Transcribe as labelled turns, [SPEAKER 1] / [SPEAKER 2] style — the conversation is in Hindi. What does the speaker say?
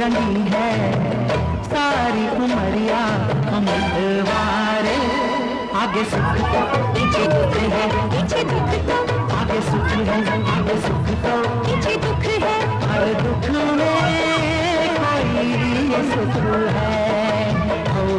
[SPEAKER 1] रंगी है सारी उमरिया उम्मीदवारे। आगे सुख तो पीछे दुख है, पीछे दुख तो आगे सुख है, आगे सुख तो पीछे दुख है। हर दुख में कोई सुख है। ओ